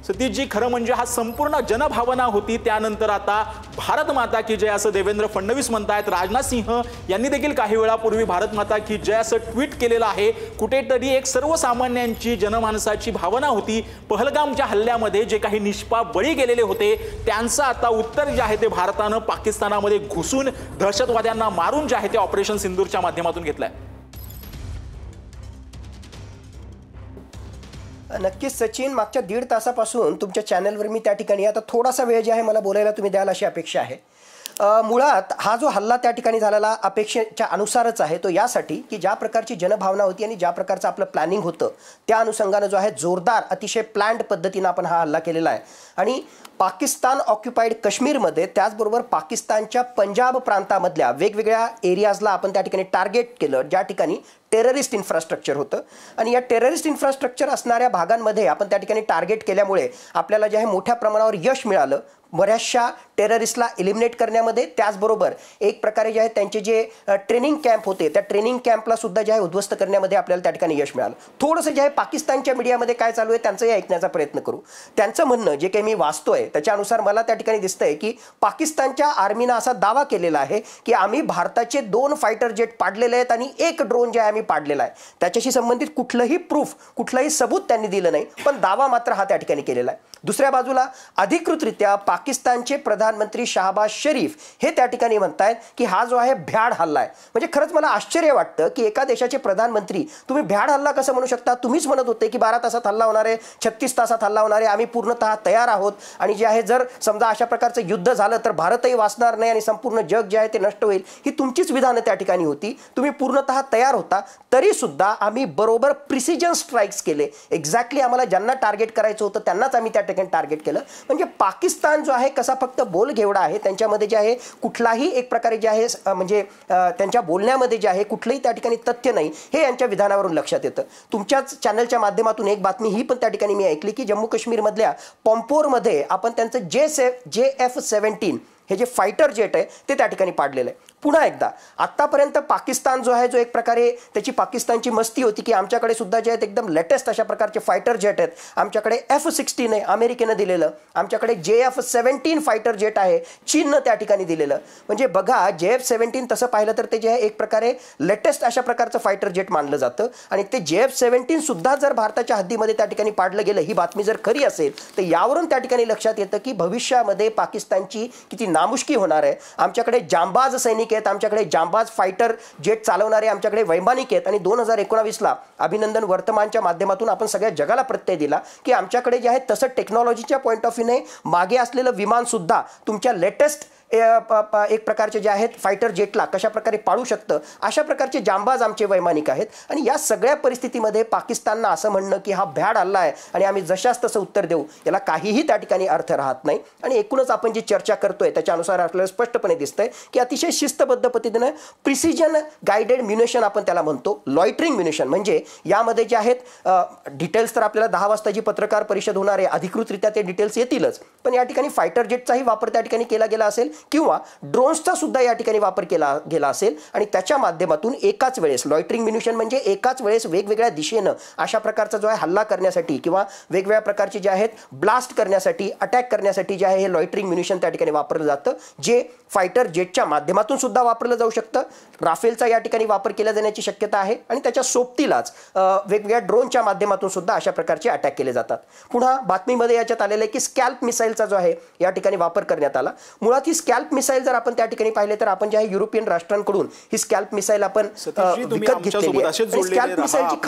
सतीशजी, खरं म्हणजे हा संपूर्ण जनभावना होती। त्यानंतर आता भारत माता की जय असं देवेंद्र फडणवीस म्हणतायत। राजनाथ सिंह यांनी देखील काही वेळापूर्वी भारत माता की जय असं ट्विट केलेलं आहे। कुठेतरी एक सर्वसामान्यांची जनमानसाची भावना होती। पहलगामच्या हल्ल्यामध्ये जे काही निष्पाप बळी गेलेले होते त्यांचं आता उत्तर जे आहे ते भारतानं पाकिस्तानामध्ये घुसून दहशतवाद्यांना मारून जे आहे ते ऑपरेशन सिंदूरच्या माध्यमातून घेतलंय। नक्कीच सचिन, मागच्या 1.5 तासापासून तुमच्या चॅनलवर मी त्या ठिकाणी आता थोडासा वेळ जे आहे मला बोलायला तुम्ही द्याल अशी अपेक्षा आहे। मुळात हा जो हल्ला त्या ठिकाणी झालेला अपेक्षेच्या अनुसारच आहे। तो यासाठी की ज्या प्रकारची जनभावना होती आणि ज्या प्रकारचं आपलं प्लॅनिंग होतं त्या अनुषंगानं जो आहे जोरदार अतिशय प्लॅन्ड पद्धतीनं आपण हा हल्ला केलेला आहे। आणि पाकिस्तान ऑक्युपाईड काश्मीरमध्ये त्याचबरोबर पाकिस्तानच्या पंजाब प्रांतामधल्या वेगवेगळ्या एरियाजला आपण त्या ठिकाणी टार्गेट केलं, ज्या ठिकाणी टेररिस्ट इन्फ्रास्ट्रक्चर होतं। आणि या टेररिस्ट इन्फ्रास्ट्रक्चर असणाऱ्या भागांमध्ये आपण त्या ठिकाणी टार्गेट केल्यामुळे आपल्याला जे आहे मोठ्या प्रमाणावर यश मिळालं बऱ्याचशा टेररिस्टला एलिमिनेट करण्यामध्ये। त्याचबरोबर एक प्रकारे जे आहे त्यांचे जे ट्रेनिंग कॅम्प होते त्या ट्रेनिंग कॅम्पला सुद्धा जे आहे उद्ध्वस्त करण्यामध्ये आपल्याला त्या ठिकाणी यश मिळालं। थोडंसं जे आहे पाकिस्तानच्या मीडियामध्ये काय चालू आहे त्यांचंही ऐकण्याचा प्रयत्न करू। त्यांचं म्हणणं जे काही मी वाचतोय त्याच्यानुसार मला त्या ठिकाणी दिसतंय की पाकिस्तानच्या आर्मीनं असा दावा केलेला आहे की आम्ही भारताचे 2 फायटर जेट पाडलेले आहेत आणि 1 ड्रोन जे आहे आम्ही पाडलेला आहे। त्याच्याशी संबंधित कुठलंही प्रूफ कुठलंही सबूत त्यांनी दिलं नाही, पण दावा मात्र हा त्या ठिकाणी केलेला आहे। दुसऱ्या बाजूला अधिकृतरित्या पाकिस्तानचे प्रधानमंत्री शहबाज शरीफ हे त्या ठिकाणी म्हणतायत की हा जो आहे भ्याड हल्ला आहे। म्हणजे खरंच मला आश्चर्य वाटतं की एका देशाचे प्रधानमंत्री तुम्ही भ्याड हल्ला कसं म्हणू शकता? तुम्हीच म्हणत होते की 12 तासात हल्ला होणार आहे, 36 तासात हल्ला होणार आहे, आम्ही पूर्णतः तयार आहोत आणि जे आहे जर समजा अशा प्रकारचं युद्ध झालं तर भारतही वाचणार नाही आणि संपूर्ण जग जे आहे ते नष्ट होईल, ही तुमचीच विधानं त्या ठिकाणी होती। तुम्ही पूर्णतः तयार होता, तरी सुद्धा आम्ही बरोबर प्रिसिजन स्ट्राईक्स केले। एक्झॅक्टली आम्हाला ज्यांना टार्गेट करायचं होतं त्यांनाच आम्ही त्या ठिकाणी टार्गेट केलं। म्हणजे पाकिस्तान जो आहे कसा फक्त बोल घेवडा आहे, त्यांच्यामध्ये जे आहे कुठलाही एक प्रकारे जे आहे म्हणजे त्यांच्या बोलण्यामध्ये जे आहे कुठलंही त्या ठिकाणी तथ्य नाही, हे यांच्या विधानावरून लक्षात येतं। तुमच्याच चॅनलच्या माध्यमातून एक बातमी ही पण त्या ठिकाणी मी ऐकली की जम्मू काश्मीरमधल्या पॉम्पोरमध्ये आपण त्यांचं JF-17 हे जे फायटर जेट आहे ते त्या ठिकाणी पाडलेलं आहे। पुन्हा एकदा आतापर्यंत पाकिस्तान जो आहे जो एक प्रकारे त्याची पाकिस्तानची मस्ती होती की आमच्याकडे सुद्धा जे आहेत एकदम लेटेस्ट अशा प्रकारचे फायटर जेट आहेत, आमच्याकडे F-16 आहे अमेरिकेनं दिलेलं, आमच्याकडे JF-17 फायटर जेट आहे चीननं त्या ठिकाणी दिलेलं। म्हणजे बघा JF-17 तसं पाहिलं तर ते जे आहे एक प्रकारे लेटेस्ट अशा प्रकारचं फायटर जेट मानलं जातं आणि ते JF-17 सुद्धा जर भारताच्या हद्दीमध्ये त्या ठिकाणी पाडलं गेलं, ही बातमी जर खरी असेल तर यावरून त्या ठिकाणी लक्षात येतं की भविष्यामध्ये पाकिस्तानची किती नामुष्की होणार आहे। आमच्याकडे जांबाज सैनिक आहेत, आमच्याकडे जांबाज फायटर जेट चालवणारे आमच्याकडे वैमानिक आहेत आणि 2019ला अभिनंदन वर्तमानच्या माध्यमातून आपण सगळ्या जगाला प्रत्यय दिला की आमच्याकडे जे आहे तसं टेक्नॉलॉजीच्या पॉईंट ऑफ व्ह्यूने मागे असलेलं विमान सुद्धा तुमच्या लेटेस्ट एक प्रकारचे जे आहेत फायटर जेटला कशा प्रकारे पाडू शकतं, अशा प्रकारचे जांबाज आमचे वैमानिक आहेत। आणि या सगळ्या परिस्थितीमध्ये पाकिस्ताननं असं म्हणणं की हा भ्याड हल्ला आहे आणि आम्ही जशास तसं उत्तर देऊ, याला काहीही त्या ठिकाणी अर्थ राहत नाही। आणि एकूणच आपण जी चर्चा करतोय त्याच्यानुसार आपल्याला स्पष्टपणे दिसतंय की अतिशय शिस्तबद्ध पद्धतीनं प्रिसिजन गायडेड म्युनिशन आपण त्याला म्हणतो, लॉयटरिंग म्युनिशन। म्हणजे यामध्ये जे आहेत डिटेल्स तर आपल्याला 10 वाजता जी पत्रकार परिषद होणार आहे अधिकृतरित्या ते डिटेल्स येतीलच, पण या ठिकाणी फायटर जेटचाही वापर त्या ठिकाणी केला गेला असेल किंवा ड्रोन्सचा सुद्धा या ठिकाणी वापर केला गेला असेल आणि त्याच्या माध्यमातून एकाच वेळेस लॉयटरिंग म्युनिशन म्हणजे एकाच वेळेस वेगवेगळ्या दिशेनं अशा प्रकारचा जो आहे हल्ला करण्यासाठी किंवा वेगवेगळ्या प्रकारचे जे आहेत ब्लास्ट करण्यासाठी अटॅक करण्यासाठी जे आहे हे लॉयटरिंग म्युनिशन त्या ठिकाणी वापरलं जातं, जे फायटर जेटच्या माध्यमातून सुद्धा वापरलं जाऊ शकतं। राफेलचा या ठिकाणी वापर केला जाण्याची शक्यता आहे आणि त्याच्या सोबतीलाच वेगवेगळ्या ड्रोनच्या माध्यमातून सुद्धा अशा प्रकारचे अटॅक केले जातात। पुन्हा बातमीमध्ये याच्यात आलेलं आहे की स्कॅल्प मिसाईलचा जो आहे या ठिकाणी वापर करण्यात आला। मुळात ही स्कॅल्प मिसाईल जर आपण त्या ठिकाणी पाहिले तर आपण जे आहे युरोपियन राष्ट्रांकडून ही स्कॅल्प मिसाईल आपण विकत घेतलेली आहे। स्कॅल्प मिसाईलची